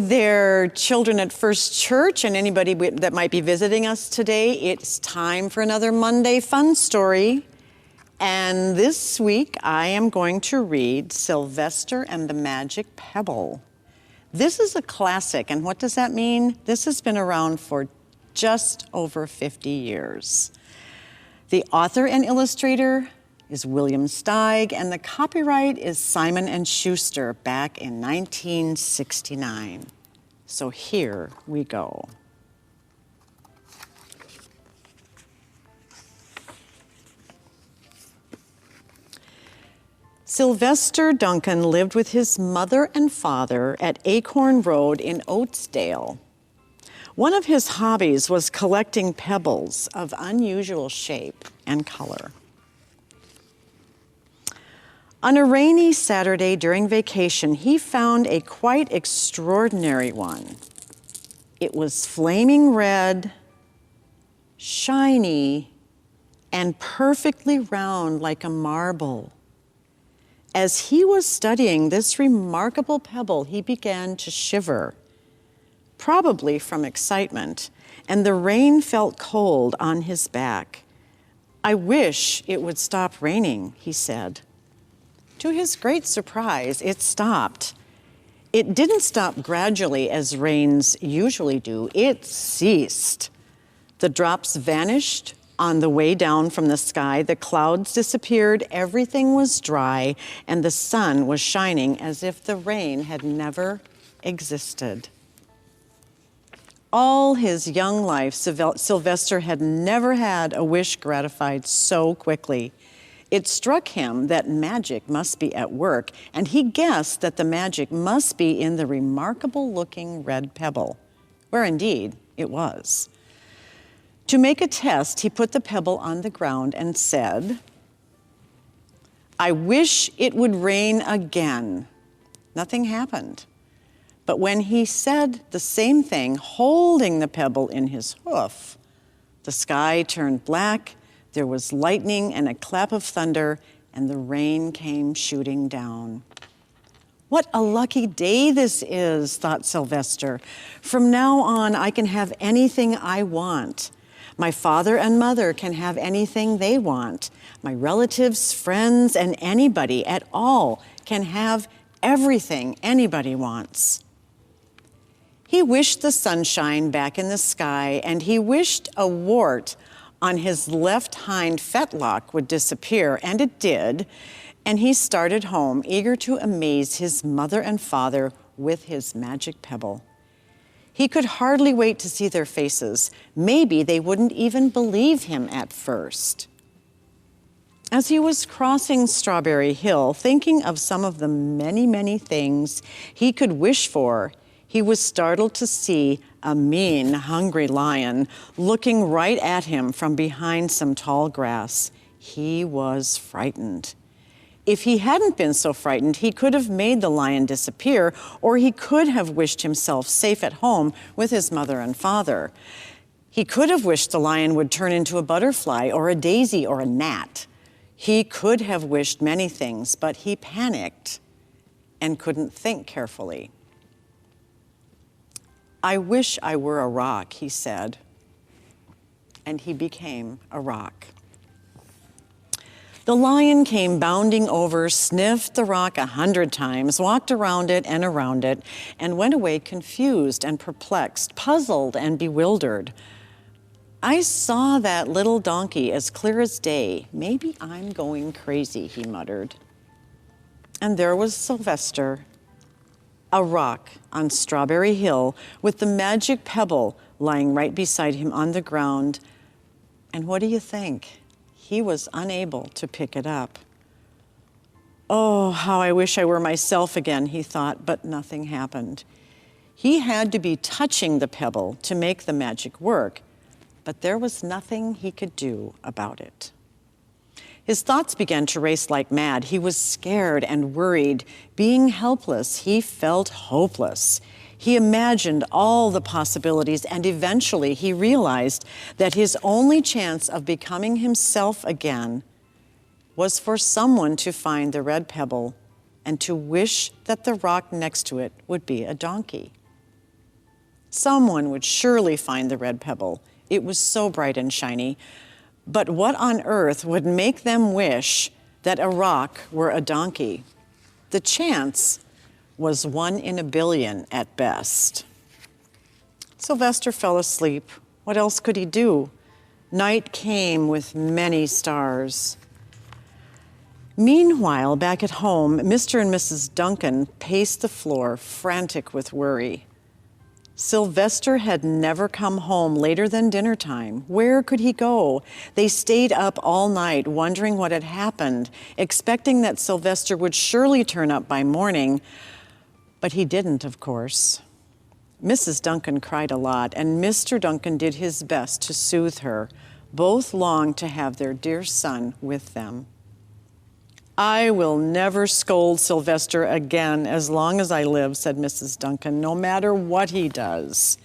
there, children at First Church and anybody that might be visiting us today. It's time for another Monday Fun Story. And this week, I am going to read Sylvester and the Magic Pebble. This is a classic, and what does that mean? This has been around for just over 50 years. The author and illustrator is William Steig, and the copyright is Simon & Schuster back in 1969. So here we go. Sylvester Duncan lived with his mother and father at Acorn Road in Oatesdale. One of his hobbies was collecting pebbles of unusual shape and color. On a rainy Saturday during vacation, he found a quite extraordinary one. It was flaming red, shiny, and perfectly round like a marble. As he was studying this remarkable pebble, he began to shiver, probably from excitement, and the rain felt cold on his back. "I wish it would stop raining," he said. To his great surprise, it stopped. It didn't stop gradually as rains usually do. It ceased. The drops vanished on the way down from the sky. The clouds disappeared, everything was dry, and the sun was shining as if the rain had never existed. All his young life, Sylvester had never had a wish gratified so quickly. It struck him that magic must be at work, and he guessed that the magic must be in the remarkable-looking red pebble, where indeed it was. To make a test, he put the pebble on the ground and said, "I wish it would rain again." Nothing happened. But when he said the same thing, holding the pebble in his hoof, the sky turned black, there was lightning and a clap of thunder, and the rain came shooting down. "What a lucky day this is," thought Sylvester. "From now on, I can have anything I want. My father and mother can have anything they want. My relatives, friends, and anybody at all can have everything anybody wants." He wished the sunshine back in the sky, and he wished a wart on his left hind fetlock would disappear, and it did, and he started home, eager to amaze his mother and father with his magic pebble. He could hardly wait to see their faces. Maybe they wouldn't even believe him at first. As he was crossing Strawberry Hill, thinking of some of the many, many things he could wish for, he was startled to see a mean, hungry lion looking right at him from behind some tall grass. He was frightened. If he hadn't been so frightened, he could have made the lion disappear, or he could have wished himself safe at home with his mother and father. He could have wished the lion would turn into a butterfly or a daisy or a gnat. He could have wished many things, but he panicked and couldn't think carefully. "I wish I were a rock," he said, and he became a rock. The lion came bounding over, sniffed the rock 100 times, walked around it, and went away confused and perplexed, puzzled and bewildered. "I saw that little donkey as clear as day. Maybe I'm going crazy," he muttered. And there was Sylvester, a rock on Strawberry Hill, with the magic pebble lying right beside him on the ground. And what do you think? He was unable to pick it up. "Oh, how I wish I were myself again," he thought, but nothing happened. He had to be touching the pebble to make the magic work, but there was nothing he could do about it. His thoughts began to race like mad. He was scared and worried. Being helpless, he felt hopeless. He imagined all the possibilities, and eventually he realized that his only chance of becoming himself again was for someone to find the red pebble and to wish that the rock next to it would be a donkey. Someone would surely find the red pebble. It was so bright and shiny. But what on earth would make them wish that a rock were a donkey? The chance was 1 in a billion at best. Sylvester fell asleep. What else could he do? Night came with many stars. Meanwhile, back at home, Mr. and Mrs. Duncan paced the floor, frantic with worry. Sylvester had never come home later than dinner time. Where could he go? They stayed up all night, wondering what had happened, expecting that Sylvester would surely turn up by morning, but he didn't, of course. Mrs. Duncan cried a lot, and Mr. Duncan did his best to soothe her. Both longed to have their dear son with them. "I will never scold Sylvester again as long as I live," said Mrs. Duncan, "no matter what he does."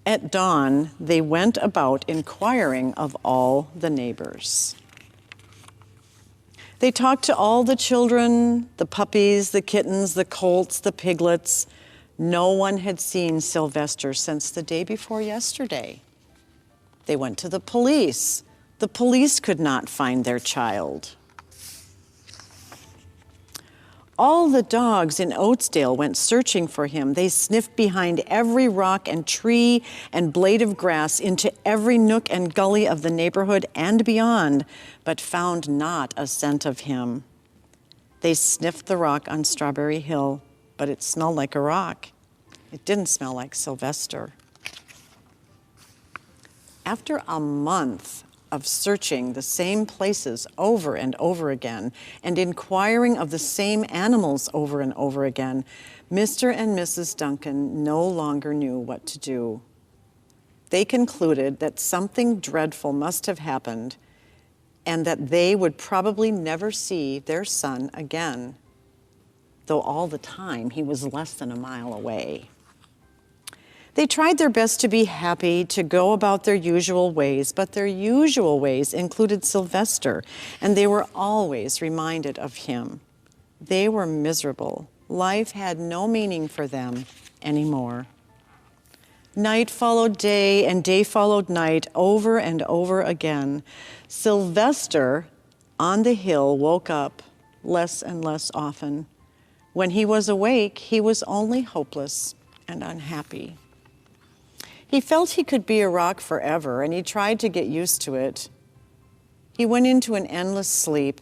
At dawn, they went about inquiring of all the neighbors. They talked to all the children, the puppies, the kittens, the colts, the piglets. No one had seen Sylvester since the day before yesterday. They went to the police. The police could not find their child. All the dogs in Oatsdale went searching for him. They sniffed behind every rock and tree and blade of grass, into every nook and gully of the neighborhood and beyond, but found not a scent of him. They sniffed the rock on Strawberry Hill, but it smelled like a rock. It didn't smell like Sylvester. After a month of searching the same places over and over again and inquiring of the same animals over and over again, Mr. and Mrs. Duncan no longer knew what to do. They concluded that something dreadful must have happened and that they would probably never see their son again, though all the time he was less than a mile away. They tried their best to be happy, to go about their usual ways, but their usual ways included Sylvester, and they were always reminded of him. They were miserable. Life had no meaning for them anymore. Night followed day, and day followed night, over and over again. Sylvester on the hill woke up less and less often. When he was awake, he was only hopeless and unhappy. He felt he could be a rock forever, and he tried to get used to it. He went into an endless sleep.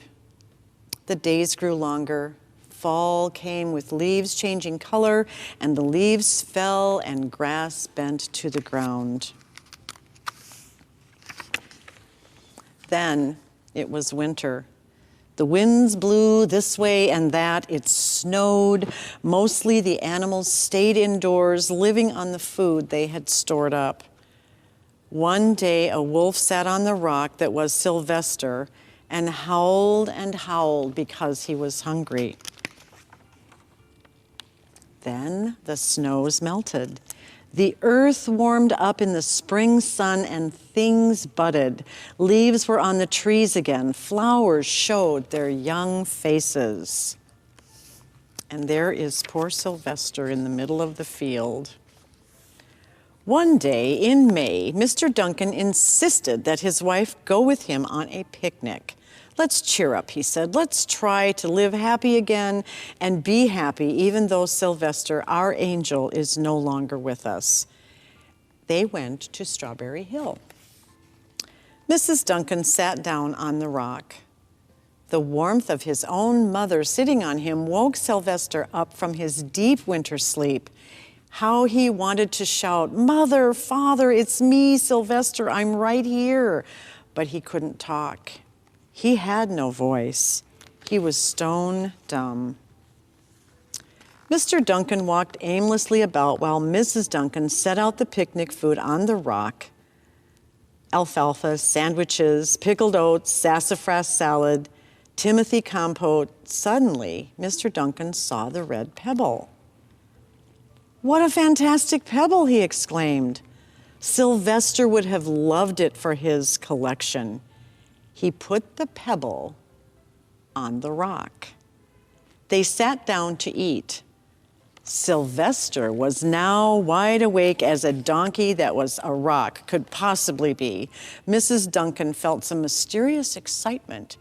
The days grew longer. Fall came with leaves changing color, and the leaves fell and grass bent to the ground. Then it was winter. The winds blew this way and that. It snowed. Mostly the animals stayed indoors, living on the food they had stored up. One day, a wolf sat on the rock that was Sylvester and howled because he was hungry. Then the snows melted. The earth warmed up in the spring sun and things budded. Leaves were on the trees again. Flowers showed their young faces. And there is poor Sylvester in the middle of the field. One day in May, Mr. Duncan insisted that his wife go with him on a picnic. "Let's cheer up," he said. "Let's try to live happy again and be happy even though Sylvester, our angel, is no longer with us." They went to Strawberry Hill. Mrs. Duncan sat down on the rock. The warmth of his own mother sitting on him woke Sylvester up from his deep winter sleep. How he wanted to shout, "Mother, Father, it's me, Sylvester, I'm right here." But he couldn't talk. He had no voice. He was stone dumb. Mr. Duncan walked aimlessly about while Mrs. Duncan set out the picnic food on the rock. Alfalfa, sandwiches, pickled oats, sassafras salad, Timothy compote. Suddenly, Mr. Duncan saw the red pebble. "What a fantastic pebble!" he exclaimed. Sylvester would have loved it for his collection. He put the pebble on the rock. They sat down to eat. Sylvester was now wide awake as a donkey that was a rock could possibly be. Mrs. Duncan felt some mysterious excitement.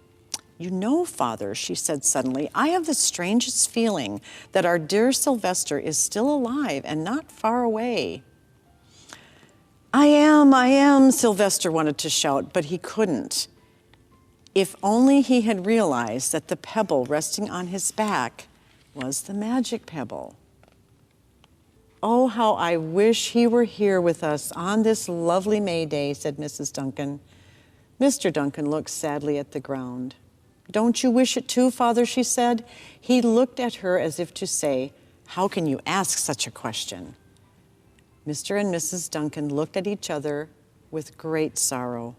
"You know, Father," she said suddenly, "I have the strangest feeling that our dear Sylvester is still alive and not far away." I am, Sylvester wanted to shout, but he couldn't. If only he had realized that the pebble resting on his back was the magic pebble. "Oh, how I wish he were here with us on this lovely May Day," said Mrs. Duncan. Mr. Duncan looked sadly at the ground. "Don't you wish it too, Father?" she said. He looked at her as if to say, "How can you ask such a question?" Mr. and Mrs. Duncan looked at each other with great sorrow.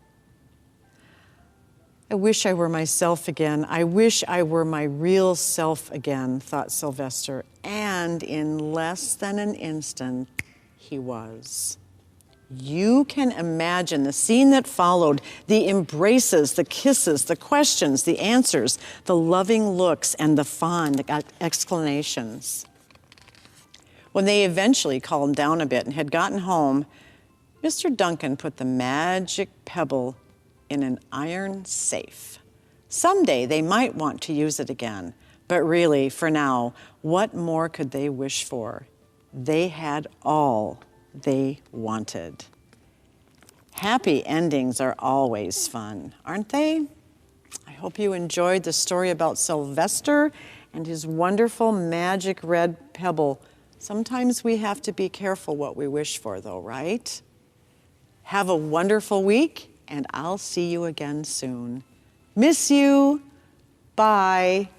"I wish I were myself again. I wish I were my real self again," thought Sylvester, and in less than an instant, he was. You can imagine the scene that followed, the embraces, the kisses, the questions, the answers, the loving looks, and the fond exclamations. When they eventually calmed down a bit and had gotten home, Mr. Duncan put the magic pebble in an iron safe. Someday they might want to use it again, but really, for now, what more could they wish for? They had all they wanted. Happy endings are always fun, aren't they? I hope you enjoyed the story about Sylvester and his wonderful magic red pebble. Sometimes we have to be careful what we wish for, though, right? Have a wonderful week, and I'll see you again soon. Miss you. Bye.